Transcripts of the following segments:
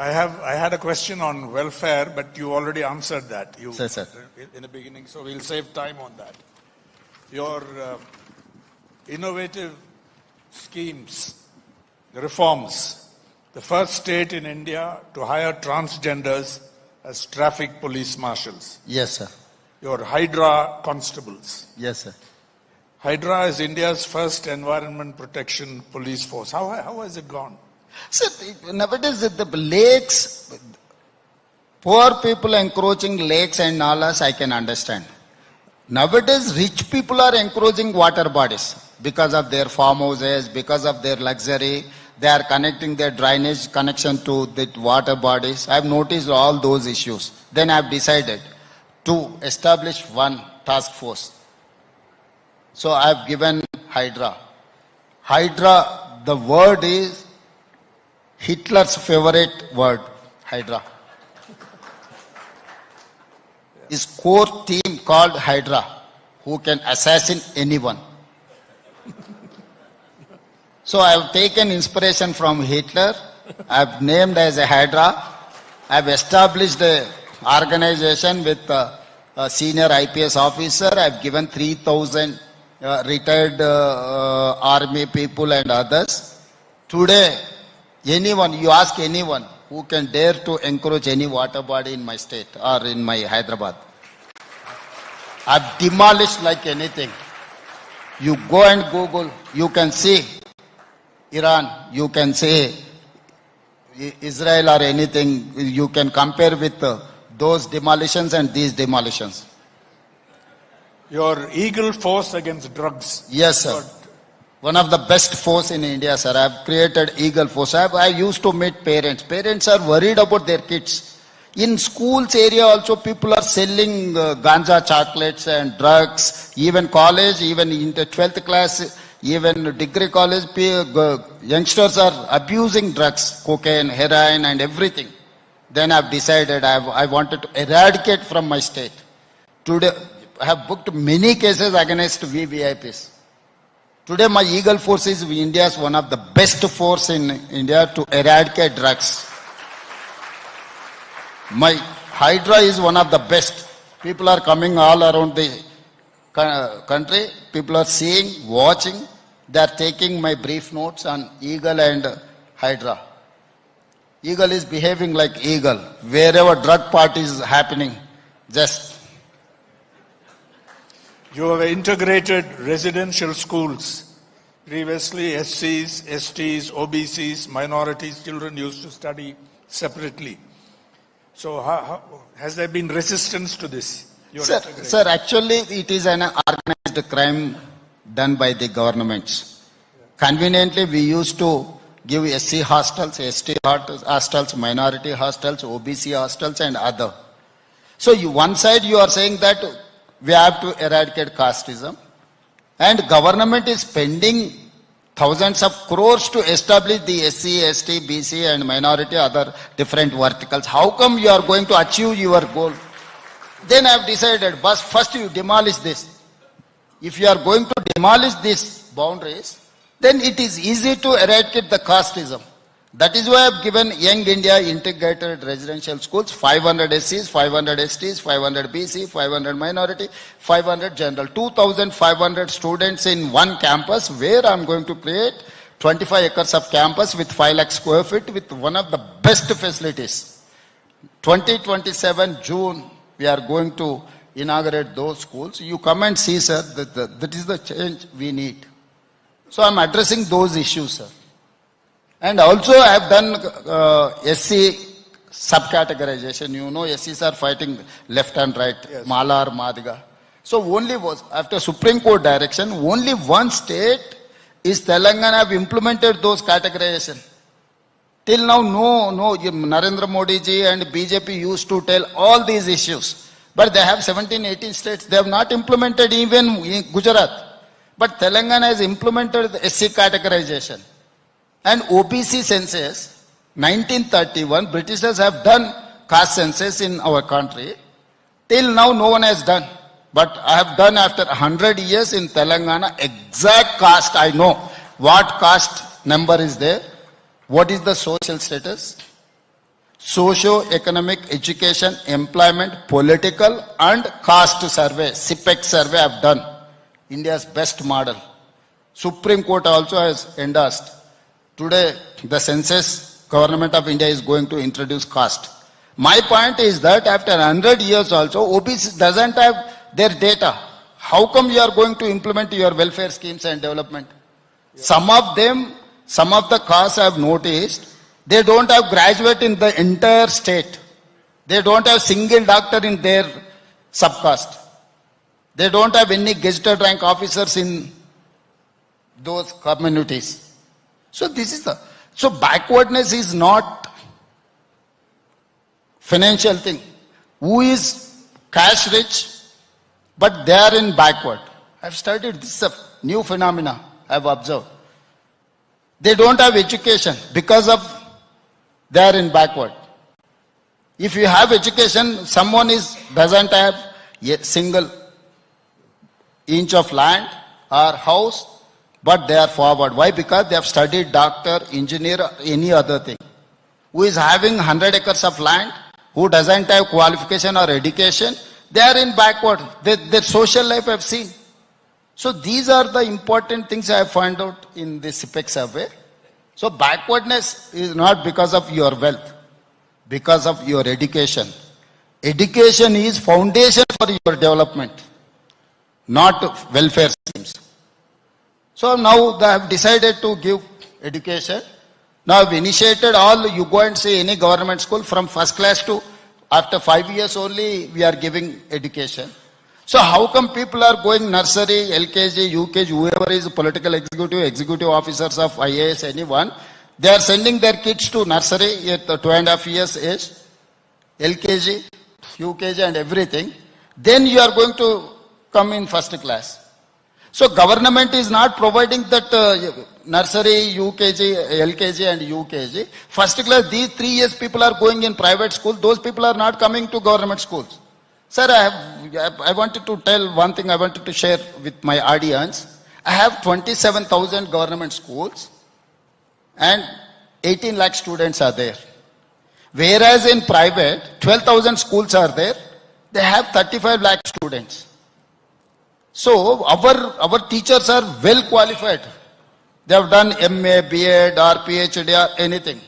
I had a question on welfare, but you already answered that. Sir. In the beginning, so we'll save time on that. Your innovative schemes, reforms, the first state in India to hire transgenders as traffic police marshals. Yes, sir. Your Hydra constables. Yes, sir. Hydra is India's first environment protection police force. How has it gone? Sir, nowadays the lakes, poor people encroaching lakes and nalas, I can understand. Nowadays, rich people are encroaching water bodies because of their farmhouses, because of their luxury. They are connecting their drainage connection to the water bodies. I have noticed all those issues. Then I have decided to establish one task force. So I have given Hydra. Hydra, the word is Hitler's favorite word, Hydra. His core team called Hydra, who can assassinate anyone. So I have taken inspiration from Hitler. I have named as a Hydra. I have established an organization with a senior IPS officer. I have given 3,000 retired army people and others. Today, anyone, you ask anyone who can dare to encroach any water body in my state or in my Hyderabad. I've demolished like anything. You go and Google, you can see Iran, you can say Israel or anything, you can compare with those demolitions and these demolitions. Your Eagle Force against drugs. Yes, sir. One of the best force in India, sir. I have created Eagle Force. I used to meet parents. Parents are worried about their kids. In schools area also people are selling ganja chocolates and drugs. Even college, even in the 12th class, even degree college, youngsters are abusing drugs, cocaine, heroin and everything. Then I have decided I wanted to eradicate from my state. Today, I have booked many cases against VVIPs. Today my Eagle Force is India's one of the best force in India to eradicate drugs. My Hydra is one of the best. People are coming all around the country. People are seeing, watching. They are taking my brief notes on Eagle and Hydra. Eagle is behaving like eagle. Wherever drug party is happening, just. You have integrated residential schools. Previously, SCs, STs, OBCs, minorities, children used to study separately. So has there been resistance to this? Sir, actually it is an organized crime done by the governments. Conveniently, we used to give SC hostels, ST hostels, minority hostels, OBC hostels and other. So one side you are saying that we have to eradicate casteism, and government is spending thousands of crores to establish the SC, ST, BC and minority other different verticals. How come you are going to achieve your goal? Then I have decided, but first you demolish this. If you are going to demolish these boundaries, then it is easy to eradicate the casteism. That is why I have given Young India Integrated Residential Schools, 500 SCs, 500 STs, 500 BC, 500 minority, 500 general. 2,500 students in one campus where I am going to create 25 acres of campus with 5 lakh square feet with one of the best facilities. 2027 June, we are going to inaugurate those schools. You come and see, sir, that is the change we need. So I am addressing those issues, sir. And also I have done SC subcategorization. You know, SCs are fighting left and right, yes. Malar, Madiga. So only was, after Supreme Court direction, only one state is Telangana have implemented those categorization. Till now, no, Narendra Modi ji and BJP used to tell all these issues. But they have 17, 18 states. They have not implemented even in Gujarat. But Telangana has implemented the SC categorization. And OBC census, 1931, Britishers have done caste census in our country. Till now, no one has done. But I have done after 100 years in Telangana, exact caste I know. What caste number is there? What is the social status? socio-economic, education, employment, political and caste survey, CPEC survey I have done. India's best model. Supreme Court also has endorsed. Today, the census, government of India is going to introduce caste. My point is that after 100 years also, OBC doesn't have their data. How come you are going to implement your welfare schemes and development? Yeah. Some of them, some of the castes I have noticed, they don't have graduate in the entire state. They don't have single doctor in their subcaste. They don't have any gazetted rank officers in those communities. So this is so backwardness is not financial thing. Who is cash rich, but they are in backward. I've studied this new phenomena I've observed. They don't have education because of they are in backward. If you have education, someone doesn't have a single inch of land or house, but they are forward. Why? Because they have studied doctor, engineer, or any other thing. Who is having 100 acres of land, who doesn't have qualification or education, they are in backward. Their social life I have seen. So these are the important things I have found out in this CPEC survey. So backwardness is not because of your wealth, because of your education. Education is foundation for your development, not welfare schemes. So now I have decided to give education. Now I have initiated all, you go and see any government school from first class to after 5 years only we are giving education. So how come people are going nursery, LKG, UKG, whoever is political executive officers of IAS, anyone, they are sending their kids to nursery at 2.5 years age, LKG, UKG and everything. Then you are going to come in first class. So government is not providing that nursery, UKG, LKG and UKG. First class, these 3 years people are going in private school. Those people are not coming to government schools. Sir, I wanted to tell one thing I wanted to share with my audience. I have 27,000 government schools and 18 lakh students are there. Whereas in private, 12,000 schools are there. They have 35 lakh students. So our teachers are well qualified. They have done MA, BEd or PhD or anything.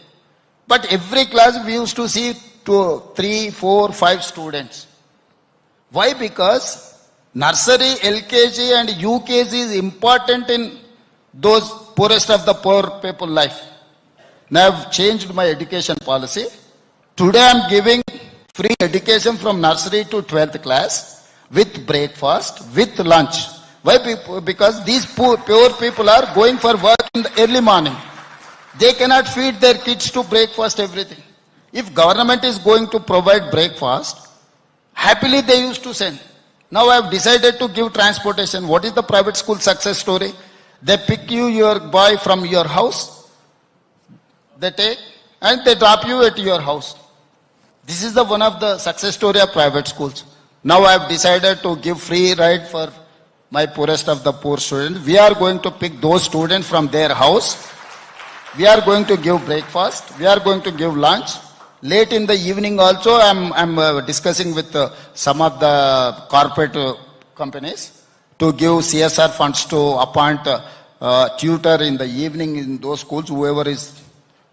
But every class we used to see 2, 3, 4, 5 students. Why? Because nursery, LKG and UKG is important in those poorest of the poor people life. Now I have changed my education policy. Today I am giving free education from nursery to 12th class with breakfast, with lunch. Why? Because these poor people are going for work in the early morning. They cannot feed their kids to breakfast, everything. If government is going to provide breakfast, happily they used to send. Now I have decided to give transportation. What is the private school success story? They pick you, your boy from your house, they take and they drop you at your house. This is the one of the success story of private schools. Now I have decided to give free ride for my poorest of the poor students. We are going to pick those students from their house. We are going to give breakfast. We are going to give lunch. Late in the evening also, I'm discussing with some of the corporate companies to give CSR funds to appoint tutor in the evening in those schools, whoever is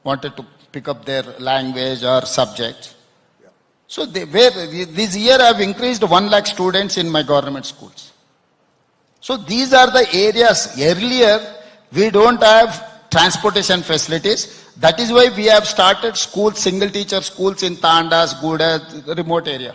wanted to pick up their language or subject. Yeah. So this year I have increased 1 lakh students in my government schools. So these are the areas. Earlier, we don't have transportation facilities. That is why we have started schools, single teacher schools in Tandas, Guda, remote area.